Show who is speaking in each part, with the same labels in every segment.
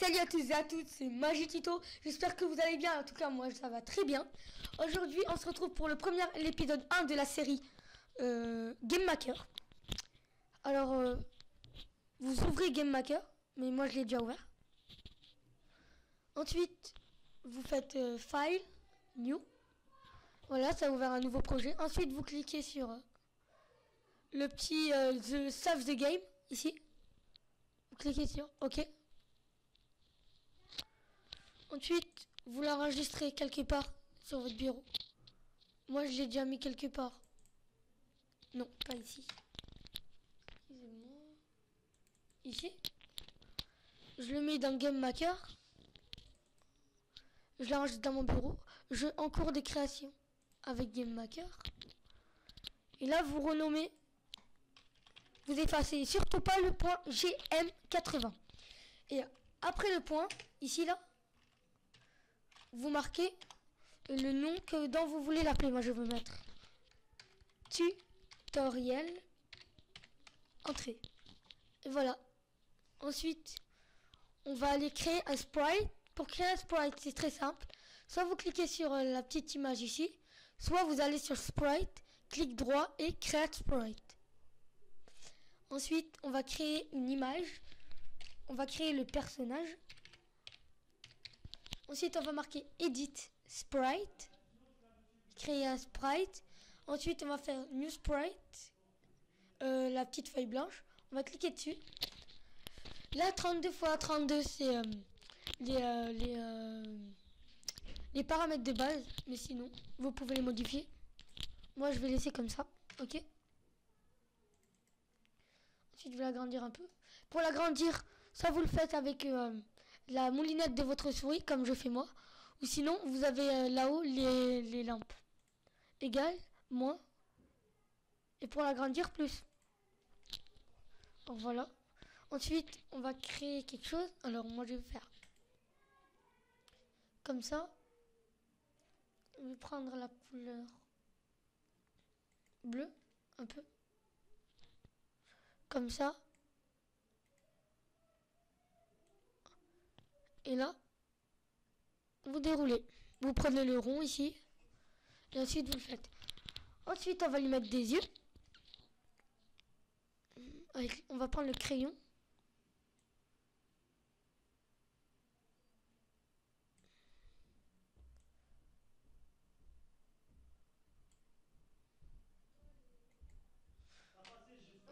Speaker 1: Salut à tous et à toutes, c'est Magitito. J'espère que vous allez bien. En tout cas, moi, ça va très bien. Aujourd'hui, on se retrouve pour l'épisode 1 de la série Game Maker. Alors, vous ouvrez Game Maker, mais moi, je l'ai déjà ouvert. Ensuite, vous faites File, New. Voilà, ça a ouvert un nouveau projet. Ensuite, vous cliquez sur le petit The Save the Game, ici. Vous cliquez sur OK. Ensuite, vous l'enregistrez quelque part sur votre bureau. Moi, je l'ai déjà mis quelque part. Non, pas ici. Excusez-moi. Ici. Je le mets dans Game Maker. Je l'enregistre dans mon bureau. Je en cours de création avec Game Maker. Et là, vous renommez. Vous effacez surtout pas le point GM80. Et après le point, ici là, vous marquez le nom dont vous voulez l'appeler. Moi, je veux mettre tutoriel entrée. Et voilà. Ensuite, on va aller créer un sprite. Pour créer un sprite, c'est très simple. Soit vous cliquez sur la petite image ici, soit vous allez sur sprite, clic droit et create sprite. Ensuite, on va créer une image. On va créer le personnage. Ensuite, on va marquer Edit Sprite. Créer un sprite. Ensuite, on va faire New Sprite. La petite feuille blanche. On va cliquer dessus. Là, 32 x 32, c'est les paramètres de base. Mais sinon, vous pouvez les modifier. Moi, je vais laisser comme ça. OK. Ensuite, je vais l'agrandir un peu. Pour l'agrandir, ça vous le faites avec la moulinette de votre souris, comme je fais moi. Ou sinon, vous avez là-haut les lampes. Égal, moins. Et pour l'agrandir, plus. Donc voilà. Ensuite, on va créer quelque chose. Alors, moi, je vais faire comme ça. Je vais prendre la couleur bleue, un peu. Comme ça. Et là, vous déroulez. Vous prenez le rond ici. Et ensuite, vous le faites. Ensuite, on va lui mettre des yeux. On va prendre le crayon.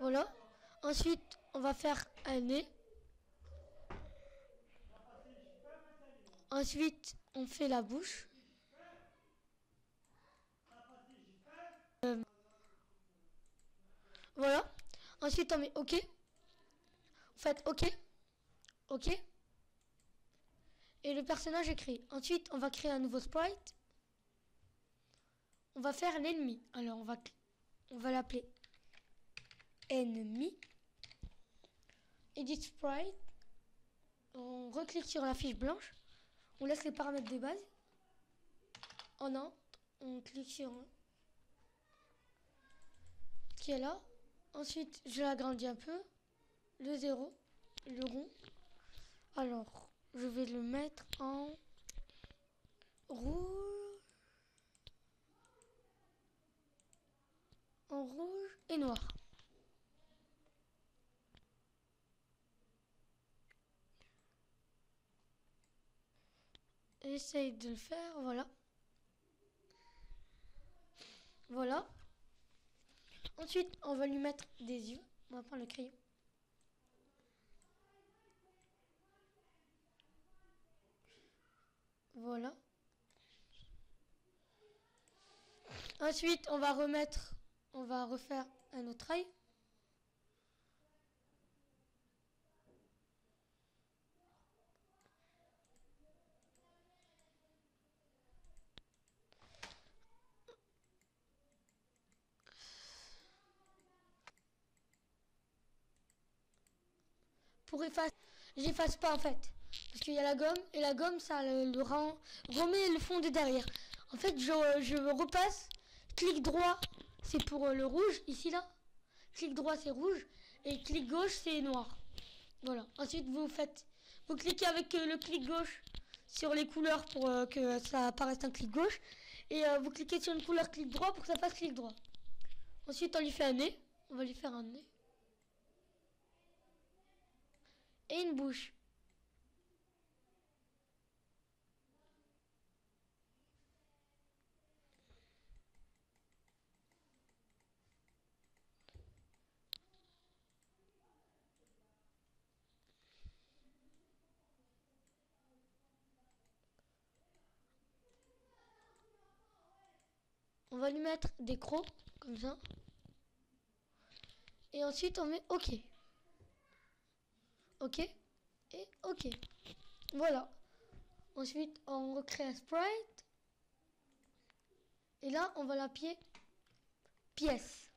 Speaker 1: Voilà. Ensuite, on va faire un nez. Ensuite, on fait la bouche. Voilà. Ensuite, on met OK. Vous faites OK. OK. Et le personnage est créé. Ensuite, on va créer un nouveau sprite. On va faire l'ennemi. Alors, on va l'appeler ennemi. Edit sprite. On reclique sur la fiche blanche. On laisse les paramètres de base. On entre. On clique sur ce qui est là. Ensuite, je l'agrandis un peu. Le 0, le rond. Alors, je vais le mettre en rouge. En rouge et noir. Essaye de le faire, voilà. Voilà. Ensuite, on va lui mettre des yeux. On va prendre le crayon. Voilà. Ensuite, on va refaire un autre œil. Pour effacer, j'efface pas en fait. Parce qu'il y a la gomme, et la gomme, ça remet le fond de derrière. En fait, je repasse, clic droit, c'est pour le rouge, ici là. Clic droit, c'est rouge, et clic gauche, c'est noir. Voilà. Ensuite, Vous cliquez avec le clic gauche sur les couleurs pour que ça apparaisse un clic gauche. Et vous cliquez sur une couleur clic droit pour que ça fasse clic droit. Ensuite, on lui fait un nez. On va lui faire un nez. Et une bouche. On va lui mettre des crocs, comme ça. Et ensuite, on met OK. OK. Et OK. Voilà. Ensuite, on recrée un sprite. Et là, on va l'appeler pièce.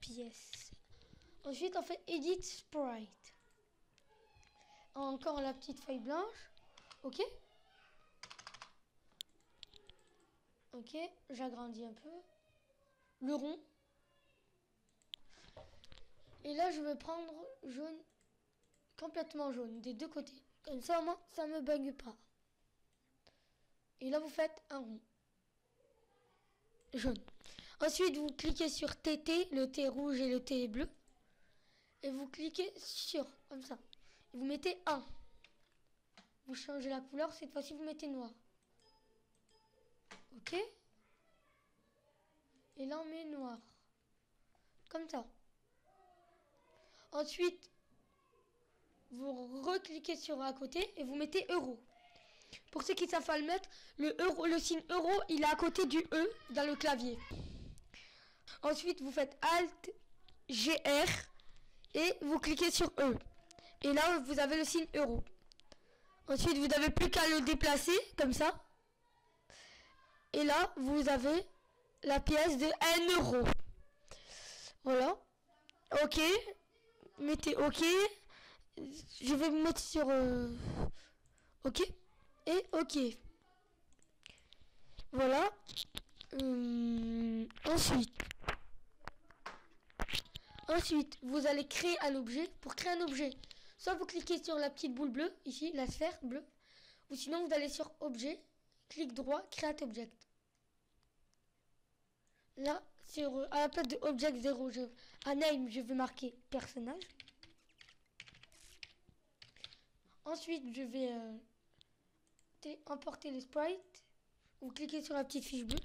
Speaker 1: Pièce. Ensuite, on fait Edit Sprite. Encore la petite feuille blanche. OK. OK. J'agrandis un peu. Le rond. Et là, je vais prendre jaune. Complètement jaune. Des deux côtés. Comme ça, au moins, ça ne me bug pas. Et là, vous faites un rond. Jaune. Ensuite, vous cliquez sur TT, le T rouge et le T bleu. Et vous cliquez sur, comme ça. Et vous mettez 1. Vous changez la couleur, cette fois-ci, vous mettez noir. OK. Et là, on met noir. Comme ça. Ensuite, vous recliquez sur à côté et vous mettez euro. Pour ceux qui savent pas le mettre, le signe euro, il est à côté du E dans le clavier. Ensuite, vous faites Alt, GR et vous cliquez sur E. Et là, vous avez le signe euro. Ensuite, vous n'avez plus qu'à le déplacer, comme ça. Et là, vous avez la pièce de 1 euro. Voilà. OK. Mettez OK. Je vais me mettre sur OK. Et OK. Voilà. Ensuite, vous allez créer un objet. Pour créer un objet, soit vous cliquez sur la petite boule bleue, ici, la sphère bleue. Ou sinon, vous allez sur Objet, clic droit, Create Object. Là, à la place de Object 0, à Name, je vais marquer personnage. Ensuite, je vais emporter le sprite. Vous cliquez sur la petite fiche bleue.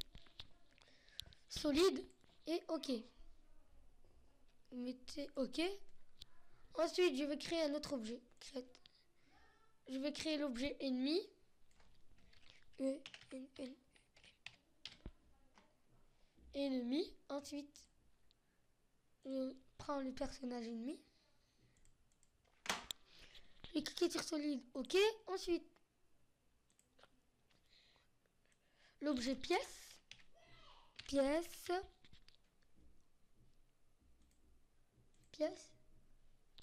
Speaker 1: Solide et OK. Vous mettez OK. Ensuite, je vais créer un autre objet. Je vais créer l'objet ennemi. Ennemi. Ensuite, je prends le personnage ennemi. Je vais cliquer sur solide. OK. Ensuite, l'objet pièce. Pièce.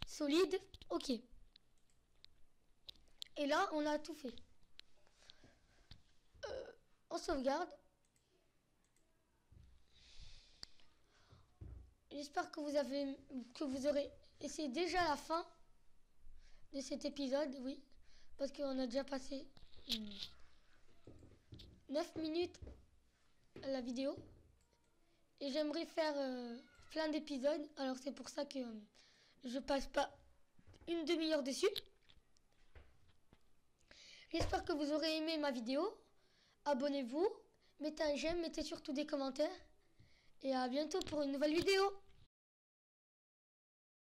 Speaker 1: Solide. OK. Et là, on a tout fait. On sauvegarde. J'espère que vous aurez essayé déjà la fin de cet épisode, oui. Parce qu'on a déjà passé 9 minutes à la vidéo. Et j'aimerais faire plein d'épisodes. Alors c'est pour ça que je passe pas une demi-heure dessus. J'espère que vous aurez aimé ma vidéo. Abonnez-vous, mettez un j'aime, mettez surtout des commentaires. Et à bientôt pour une nouvelle vidéo.